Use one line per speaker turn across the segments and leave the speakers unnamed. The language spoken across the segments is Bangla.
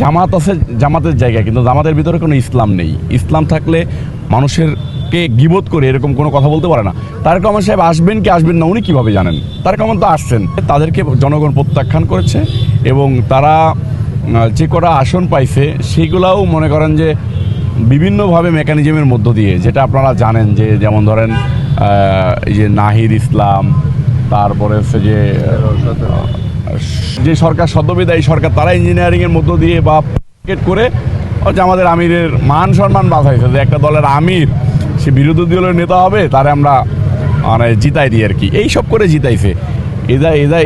জামাত আছে জামাতের জায়গায়, কিন্তু জামাতের ভিতরে কোনো ইসলাম নেই। ইসলাম থাকলে মানুষেরকে গীবত করে এরকম কোনো কথা বলতে পারে না। তারেক রহমান সাহেব আসবেন কি আসবেন না উনি কীভাবে জানেন? তারেক রহমান তো আসছেন, তাদেরকে জনগণ প্রত্যাখ্যান করেছে এবং তারা যে কটা আসন পাইছে সেগুলাও মনে করেন যে বিভিন্নভাবে মেকানিজমের মধ্য দিয়ে, যেটা আপনারা জানেন যে যেমন ধরেন এই যে নাহিদ ইসলাম, তারপরে হচ্ছে যে সরকার সদ্যবিদায়ী সরকার, তারা ইঞ্জিনিয়ারিংয়ের মধ্য দিয়ে বা করে হচ্ছে আমাদের আমিরের মান সম্মান বাঁচাইছে যে একটা দলের আমির সে বিরোধী দলের নেতা হবে, তারে আমরা মানে জিতাই দিই আর কি, এইসব করে জিতাইছে।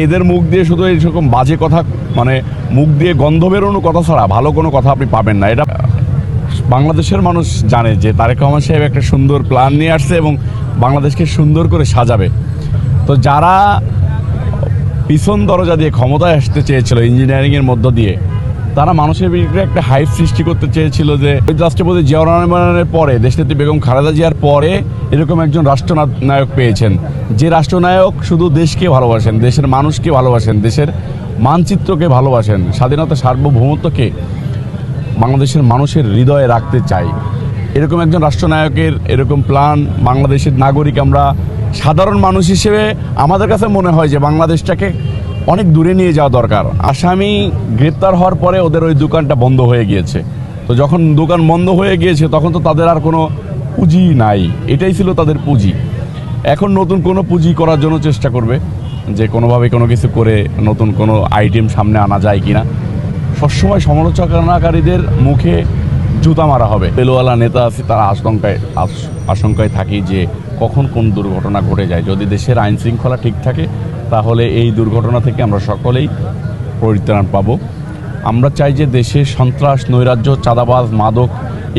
এদের মুখ দিয়ে শুধু এইরকম বাজে কথা, মানে মুখ দিয়ে গন্ধ বেরোনো কথা ছাড়া ভালো কোনো কথা আপনি পাবেন না। এটা বাংলাদেশের মানুষ জানে যে তারেক রহমান সাহেব একটা সুন্দর প্ল্যান নিয়ে আসছে এবং বাংলাদেশকে সুন্দর করে সাজাবে। তো যারা পিছন দরজা দিয়ে ক্ষমতায় আসতে চেয়েছিল ইঞ্জিনিয়ারিংয়ের মধ্য দিয়ে, তারা মানুষের বিরুদ্ধে একটা হাইপ সৃষ্টি করতে চেয়েছিল যে রাষ্ট্রপতি জিয়াউর রহমানের পরে, দেশনেত্রী বেগম খালেদা জিয়ার পরে এরকম একজন রাষ্ট্রনায়ক পেয়েছেন, যে রাষ্ট্রনায়ক শুধু দেশকে ভালোবাসেন, দেশের মানুষকে ভালোবাসেন, দেশের মানচিত্রকে ভালোবাসেন, স্বাধীনতা সার্বভৌমত্বকে বাংলাদেশের মানুষের হৃদয়ে রাখতে চাই। এরকম একজন রাষ্ট্রনায়কের এরকম প্ল্যান বাংলাদেশের নাগরিক আমরা সাধারণ মানুষ হিসেবে আমাদের কাছে মনে হয় যে বাংলাদেশটাকে অনেক দূরে নিয়ে যাওয়া দরকার। আসামি গ্রেপ্তার হওয়ার পরে ওদের ওই দোকানটা বন্ধ হয়ে গিয়েছে। তো যখন দোকান বন্ধ হয়ে গিয়েছে তখন তো তাদের আর কোনো পুঁজি নাই, এটাই ছিল তাদের পুঁজি। এখন নতুন কোনো পুঁজি করার জন্য চেষ্টা করবে যে কোনোভাবে কোনো কিছু করে নতুন কোনো আইটেম সামনে আনা যায় কিনা। সবসময় সমালোচনাকারীদের মুখে জুতা মারা হবে। পেলোয়ালা নেতা আছে, তারা আশঙ্কায় থাকি যে কখন কোন দুর্ঘটনা ঘটে যায়। যদি দেশের আইন শৃঙ্খলা ঠিক থাকে তাহলে এই দুর্ঘটনা থেকে আমরা সকলেই পরিত্রাণ পাব। আমরা চাই যে দেশে সন্ত্রাস, নৈরাজ্য, চাঁদাবাজ, মাদক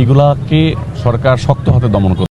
এগুলাকে সরকার শক্ত হাতে দমন করবে।